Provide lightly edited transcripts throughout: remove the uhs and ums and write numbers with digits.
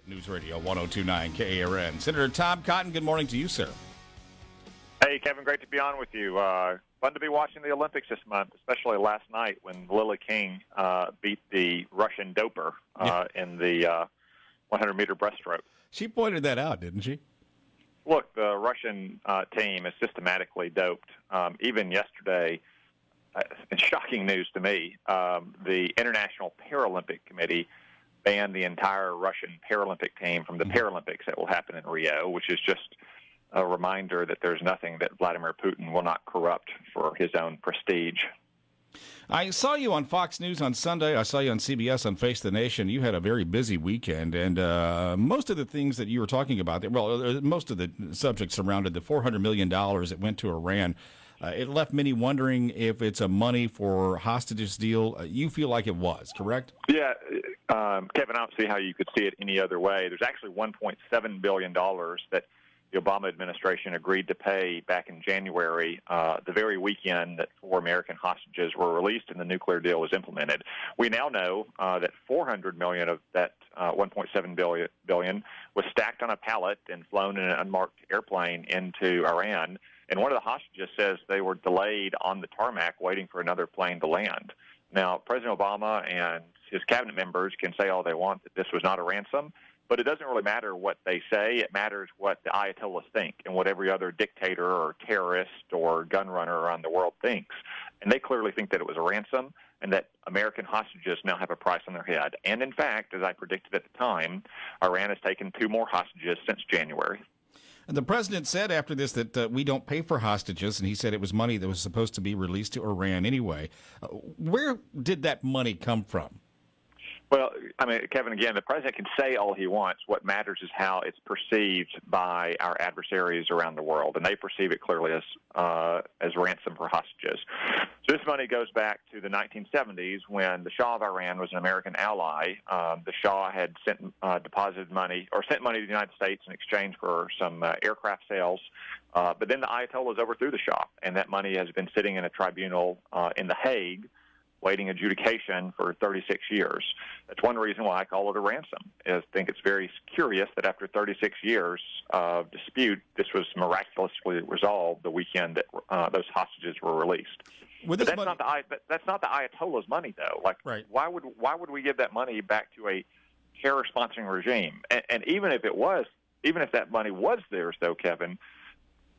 News Radio 102.9 KARN. Senator Tom Cotton, good morning to you, sir. Hey, Kevin, great to be on with you. Fun to be watching the Olympics this month, especially last night when Lily King beat the Russian doper in the 100-meter breaststroke. She pointed that out, didn't she? Look, the Russian team is systematically doped. Even yesterday, it's shocking news to me, the International Paralympic Committee banned the entire Russian Paralympic team from the Paralympics that will happen in Rio, which is just a reminder that there's nothing that Vladimir Putin will not corrupt for his own prestige. I saw you on Fox News on Sunday. I saw you on CBS on Face the Nation. You had a very busy weekend, and most of the things that you were talking about, most of the subjects surrounded the $400 million that went to Iran. It left many wondering if it's a money for hostages deal. You feel like it was, correct? Yeah, Kevin, I don't see how you could see it any other way. There's actually $1.7 billion that the Obama administration agreed to pay back in January, the very weekend that 4 American hostages were released and the nuclear deal was implemented. We now know that $400 million of that $1.7 billion was stacked on a pallet and flown in an unmarked airplane into Iran. And one of the hostages says they were delayed on the tarmac waiting for another plane to land. Now, President Obama and his cabinet members can say all they want that this was not a ransom, but it doesn't really matter what they say. It matters what the Ayatollahs think and what every other dictator or terrorist or gun runner around the world thinks. And they clearly think that it was a ransom and that American hostages now have a price on their head. And in fact, as I predicted at the time, Iran has taken 2 more hostages since January. And the president said after this that we don't pay for hostages, and he said it was money that was supposed to be released to Iran anyway. Where did that money come from? Well, I mean, Kevin, again, the president can say all he wants. What matters is how it's perceived by our adversaries around the world, and they perceive it clearly as ransom for hostages. So this money goes back to the 1970s when the Shah of Iran was an American ally. The Shah had sent deposited money or sent money to the United States in exchange for some aircraft sales. But then the Ayatollahs overthrew the Shah, and that money has been sitting in a tribunal in The Hague, waiting adjudication for 36 years. That's one reason why I call it a ransom. I think it's very curious that after 36 years of dispute, this was miraculously resolved the weekend that those hostages were released. But that's not the Ayatollah's money, though. Like, right. Why would we give that money back to a terror-sponsoring regime? And even if that money was theirs, though, Kevin,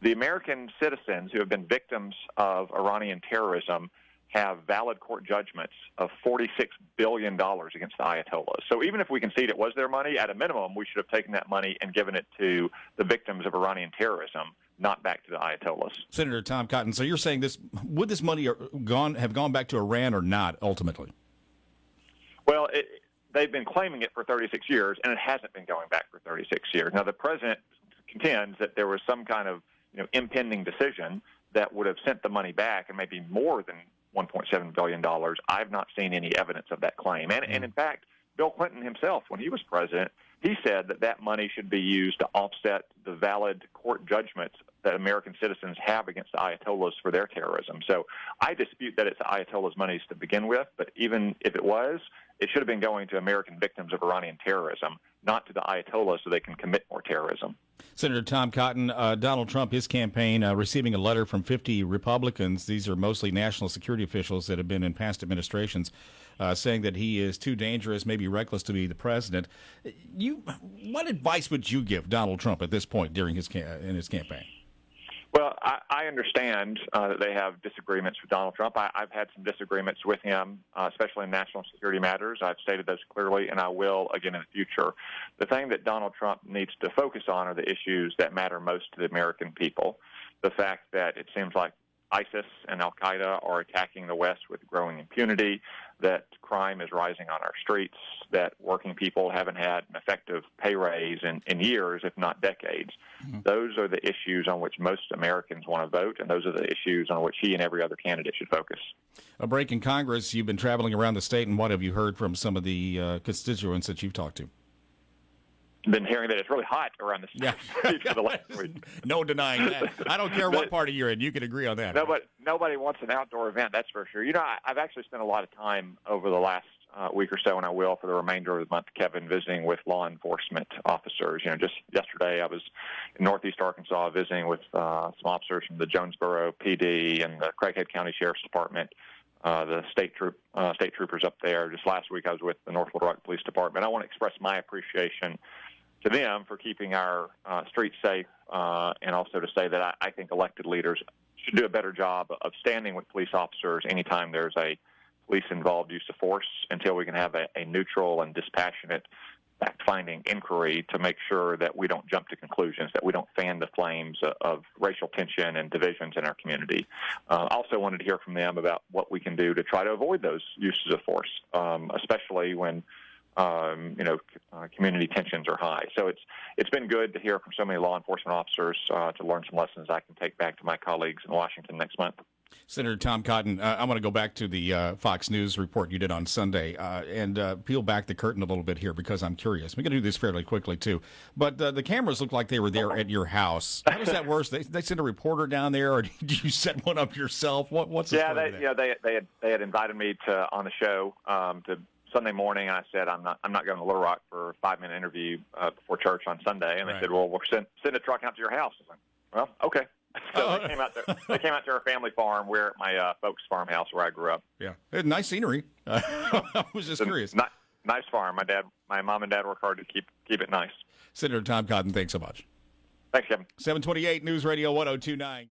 the American citizens who have been victims of Iranian terrorism have valid court judgments of $46 billion against the Ayatollahs. So even if we concede it was their money, at a minimum, we should have taken that money and given it to the victims of Iranian terrorism, not back to the Ayatollahs. Senator Tom Cotton, so you're saying would this money have gone back to Iran or not, ultimately? Well, they've been claiming it for 36 years, and it hasn't been going back for 36 years. Now, the president contends that there was some kind of impending decision that would have sent the money back and maybe more than $1.7 billion. I've not seen any evidence of that claim. And in fact, Bill Clinton himself, when he was president, he said that money should be used to offset the valid court judgments that American citizens have against the Ayatollahs for their terrorism. So I dispute that it's the Ayatollahs' monies to begin with, but even if it was, it should have been going to American victims of Iranian terrorism, not to the Ayatollahs so they can commit more terrorism. Senator Tom Cotton, Donald Trump, his campaign, receiving a letter from 50 Republicans, these are mostly national security officials that have been in past administrations, saying that he is too dangerous, maybe reckless to be the president. What advice would you give Donald Trump at this point during his campaign? Well, I understand that they have disagreements with Donald Trump. I've had some disagreements with him, especially in national security matters. I've stated those clearly, and I will again in the future. The thing that Donald Trump needs to focus on are the issues that matter most to the American people. The fact that it seems like ISIS and al-Qaeda are attacking the West with growing impunity, that crime is rising on our streets, that working people haven't had an effective pay raise in years, if not decades. Mm-hmm. Those are the issues on which most Americans want to vote, and those are the issues on which he and every other candidate should focus. A break in Congress, you've been traveling around the state, and what have you heard from some of the constituents that you've talked to? Been hearing that it's really hot around the state for the last week. No denying that. I don't care what party you're in. You can agree on that. Nobody wants an outdoor event, that's for sure. I've actually spent a lot of time over the last week or so, and I will for the remainder of the month, Kevin, visiting with law enforcement officers. Just yesterday I was in Northeast Arkansas visiting with some officers from the Jonesboro PD and the Craighead County Sheriff's Department, the state troopers up there. Just last week I was with the North Little Rock Police Department. I want to express my appreciation to them for keeping our streets safe, and also to say that I think elected leaders should do a better job of standing with police officers anytime there's a police-involved use of force, until we can have a neutral and dispassionate fact-finding inquiry to make sure that we don't jump to conclusions, that we don't fan the flames of racial tension and divisions in our community. Also wanted to hear from them about what we can do to try to avoid those uses of force, especially when community tensions are high. So it's been good to hear from so many law enforcement officers, to learn some lessons I can take back to my colleagues in Washington next month. Senator Tom Cotton, I want to go back to the Fox News report you did on Sunday and peel back the curtain a little bit here, because I'm curious. We're going to do this fairly quickly, too. But the cameras look like they were there at your house. How does that work? They sent a reporter down there, or did you set one up yourself? What's the story there? They had invited me on the show to Sunday morning. I said I'm not going to Little Rock for a 5-minute interview before church on Sunday, and they said, "Well, we'll send a truck out to your house." I was like, "Well, okay." So they came out there. They came out to our family farm. We're at my folks' farmhouse where I grew up. Yeah, nice scenery. I was just curious. Nice farm. My mom and dad work hard to keep it nice. Senator Tom Cotton, thanks so much. Thanks, Kevin. 728 News Radio 102.9.